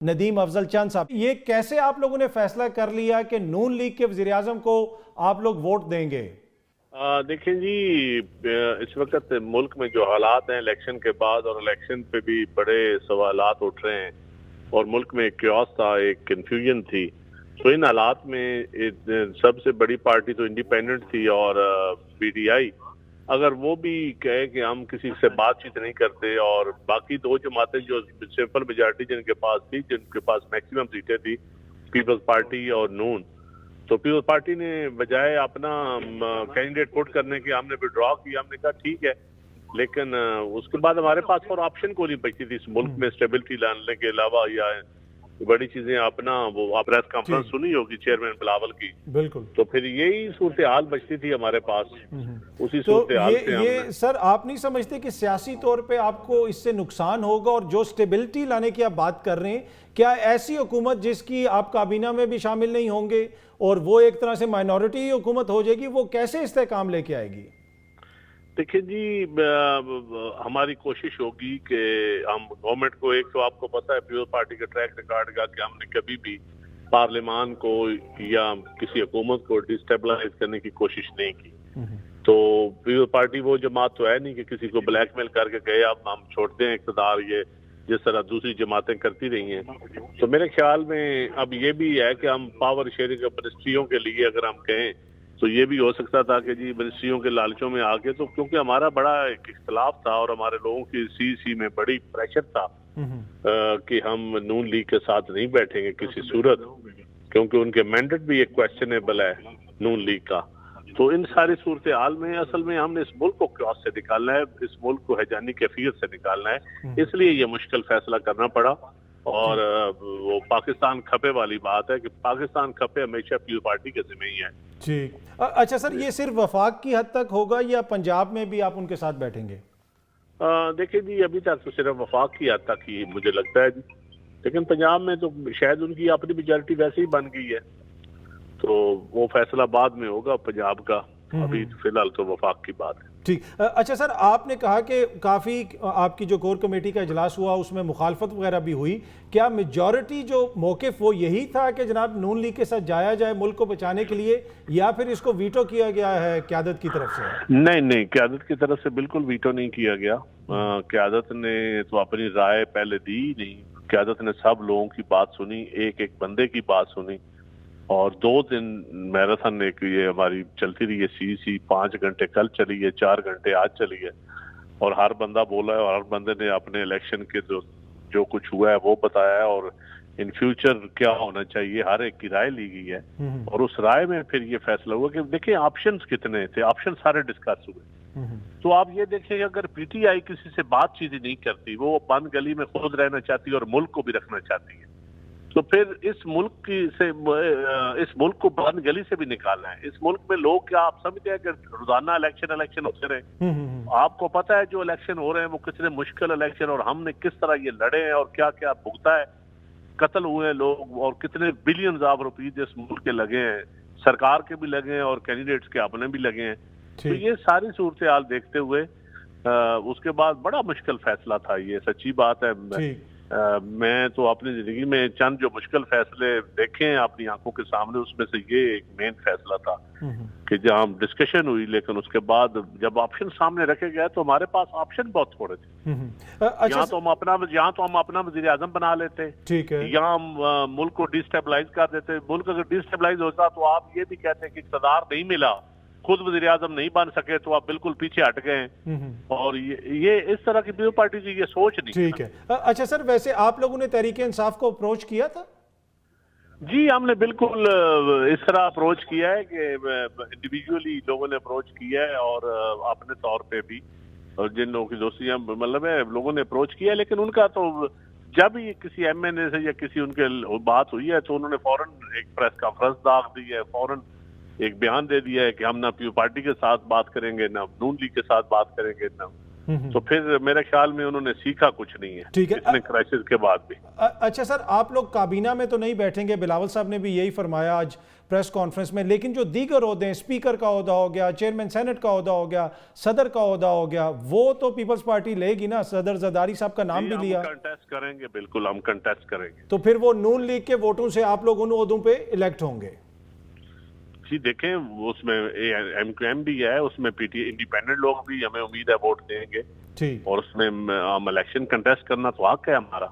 ندیم افضل چند صاحب، یہ کیسے آپ لوگوں نے فیصلہ کر لیا کہ نون لیگ کے وزیر اعظم کو آپ لوگ ووٹ دیں گے؟ دیکھیں جی، اس وقت ملک میں جو حالات ہیں الیکشن کے بعد، اور الیکشن پہ بھی بڑے سوالات اٹھ رہے ہیں، اور ملک میں ایک کیوس تھا، ایک کنفیوژن تھی. تو ان حالات میں سب سے بڑی پارٹی تو انڈیپینڈنٹ تھی اور پی ٹی آئی. اگر وہ بھی کہے کہ ہم کسی سے بات چیت نہیں کرتے، اور باقی دو جماعتیں جو سمپل میجارٹی جن کے پاس تھی، جن کے پاس میکسیمم سیٹیں تھی، پیپلز پارٹی اور نون، تو پیپلز پارٹی نے بجائے اپنا کینڈیڈیٹ پٹ کرنے کے ہم نے وڈرا کیا. ہم نے کہا ٹھیک ہے، لیکن اس کے بعد ہمارے پاس اور آپشن کو نہیں بچتی تھی اس ملک میں اسٹیبلٹی لانے کے علاوہ. یا بڑی چیزیں اپنا وہ پریس کانفرنس سنی ہوگی چیئرمین بلاول کی، بالکل. تو پھر یہی صورتحال بچتی تھی ہمارے پاس. اسی تو صورتحال سے ہم یہ سر آپ نہیں سمجھتے کہ سیاسی طور پہ آپ کو اس سے نقصان ہوگا؟ اور جو اسٹیبلٹی لانے کی آپ بات کر رہے ہیں، کیا ایسی حکومت جس کی آپ کابینہ میں بھی شامل نہیں ہوں گے اور وہ ایک طرح سے مائنورٹی حکومت ہو جائے گی، وہ کیسے استحکام لے کے آئے گی؟ دیکھیں جی، ہماری کوشش ہوگی کہ ہم گورنمنٹ کو، ایک تو آپ کو پتہ ہے پیپلز پارٹی کا ٹریک ریکارڈ کا کہ ہم نے کبھی بھی پارلیمان کو یا کسی حکومت کو ڈسٹیبلائز کرنے کی کوشش نہیں کی. تو پیپلز پارٹی وہ جماعت تو ہے نہیں کہ کسی کو بلیک میل کر کے کہے اب ہم چھوڑتے ہیں اقتدار، یہ جس طرح دوسری جماعتیں کرتی رہی ہیں. تو میرے خیال میں اب یہ بھی ہے کہ ہم پاور شیئرنگ منسٹریوں کے لیے اگر ہم کہیں تو یہ بھی ہو سکتا تھا کہ جی منسٹریوں کے لالچوں میں آگے، تو کیونکہ ہمارا بڑا ایک اختلاف تھا اور ہمارے لوگوں کی سی میں بڑی پریشر تھا کہ ہم نون لیگ کے ساتھ نہیں بیٹھیں گے کسی صورت، کیونکہ ان کے مینڈیٹ بھی ایک کویسچنیبل ہے نون لیگ کا. تو ان ساری صورتحال میں اصل میں ہم نے اس ملک کو کیوس سے نکالنا ہے، اس ملک کو ہیجانی کیفیت سے نکالنا ہے. اس لیے یہ مشکل فیصلہ کرنا پڑا. اور وہ پاکستان کھپے والی بات ہے کہ پاکستان کھپے ہمیشہ پیپلز پارٹی کے ذمہ ہی ہے. ٹھیک. اچھا سر، یہ صرف وفاق کی حد تک ہوگا یا پنجاب میں بھی آپ ان کے ساتھ بیٹھیں گے؟ دیکھیں جی، ابھی تک تو صرف وفاق کی حد تک ہی مجھے لگتا ہے جی، لیکن پنجاب میں تو شاید ان کی اپنی میجارٹی ویسے ہی بن گئی ہے، تو وہ فیصلہ بعد میں ہوگا پنجاب کا. ابھی فی الحال تو وفاق کی بات ہے. ٹھیک. اچھا سر، آپ نے کہا کہ کافی آپ کی جو کور کمیٹی کا اجلاس ہوا اس میں مخالفت وغیرہ بھی ہوئی، کیا میجورٹی جو موقف وہ یہی تھا کہ جناب نون لیگ کے ساتھ جایا جائے ملک کو بچانے کے لیے، یا پھر اس کو ویٹو کیا گیا ہے قیادت کی طرف سے؟ نہیں، قیادت کی طرف سے بالکل ویٹو نہیں کیا گیا. قیادت نے تو اپنی رائے پہلے دی نہیں. قیادت نے سب لوگوں کی بات سنی، ایک ایک بندے کی بات سنی، اور 2 دن میراتھن ایک یہ ہماری چلتی رہی ہے. سی 5 گھنٹے کل چلی ہے، 4 گھنٹے آج چلی ہے، اور ہر بندہ بولا ہے اور ہر بندے نے اپنے الیکشن کے جو کچھ ہوا ہے وہ بتایا ہے، اور ان فیوچر کیا ہونا چاہیے ہر ایک کی رائے لی گئی ہے. اور اس رائے میں پھر یہ فیصلہ ہوا کہ دیکھیں آپشنز کتنے تھے، آپشن سارے ڈسکس ہوئے. تو آپ یہ دیکھیں کہ اگر پی ٹی آئی کسی سے بات چیت نہیں کرتی، وہ بند گلی میں خود رہنا چاہتی ہے اور ملک کو بھی رکھنا چاہتی ہے، تو پھر اس ملک کو بند گلی سے بھی نکالنا ہے. اس ملک میں لوگ کیا آپ سمجھتے ہیں کہ روزانہ الیکشن ہوتے رہے؟ آپ کو پتہ ہے جو الیکشن ہو رہے ہیں وہ کتنے مشکل الیکشن، اور ہم نے کس طرح یہ لڑے ہیں اور کیا کیا بھگتا ہے. قتل ہوئے ہیں لوگ، اور کتنے بلینز آف روپیز اس ملک کے لگے ہیں، سرکار کے بھی لگے ہیں اور کینڈیڈیٹس کے اپنے بھی لگے ہیں. تو یہ ساری صورتحال دیکھتے ہوئے اس کے بعد بڑا مشکل فیصلہ تھا. یہ سچی بات ہے. میں تو اپنی زندگی میں چند جو مشکل فیصلے دیکھے ہیں اپنی آنکھوں کے سامنے، اس میں سے یہ ایک مین فیصلہ تھا کہ جہاں ڈسکشن ہوئی، لیکن اس کے بعد جب آپشن سامنے رکھے گئے تو ہمارے پاس آپشن بہت تھوڑے تھے. یہاں تو ہم اپنا وزیر اعظم بنا لیتے، یہاں ہم ملک کو ڈیسٹیبلائز کر دیتے. ملک اگر ڈیسٹیبلائز ہوتا تو آپ یہ بھی کہتے کہ اقتدار نہیں ملا، خود وزیر اعظم نہیں بن سکے، تو آپ بالکل پیچھے ہٹ گئے. اور یہ اس طرح کی پیپلز پارٹی کی یہ سوچ نہیں. ٹھیک ہے. اچھا سر، ویسے آپ لوگوں نے تحریک انصاف کو اپروچ کیا تھا؟ جی، ہم نے بالکل اس طرح اپروچ کیا ہے کہ انڈیویجولی لوگوں نے اپروچ کیا ہے، اور اپنے طور پہ بھی، اور جن لوگوں کی دوستیاں مطلب ہے لوگوں نے اپروچ کیا ہے. لیکن ان کا تو جب ہی کسی ایم این اے سے یا کسی ان کے بات ہوئی ہے تو انہوں نے فوراً ایک پریس کانفرنس داغ دی ہے، فوراً ایک بیان دے دیا ہے کہ ہم نہ پیپلز پارٹی کے ساتھ بات کریں گے، نہ نون لیگ کے ساتھ بات کریں گے، نہ تو پھر میرے خیال میں انہوں نے سیکھا کچھ نہیں ہے ٹھیک ہے اتنے کرائسس کے بعد بھی. اچھا سر، آپ لوگ کابینہ میں تو نہیں بیٹھیں گے، بلاول صاحب نے بھی یہی فرمایا آج پریس کانفرنس میں، لیکن جو دیگر عہدے ہیں، اسپیکر کا عہدہ ہو گیا، چیئرمین سینٹ کا عہدہ ہو گیا، صدر کا عہدہ ہو گیا، وہ تو پیپلز پارٹی لے گی نا. صدر زرداری صاحب کا نام بھی لیا. ہم کنٹیسٹ کریں گے، بالکل ہم کنٹیسٹ کریں گے. تو پھر وہ نون لیگ کے ووٹوں سے آپ لوگ ان عہدوں پہ الیکٹ ہوں گے؟ جی دیکھیں، اس میں ایم کیو ایم بھی ہے، اس میں پی ٹی انڈیپینڈنٹ لوگ بھی ہمیں امید ہے ووٹ دیں گے، ٹھیک. اور اس میں ہم الیکشن کنٹیسٹ کرنا تو حق ہے ہمارا.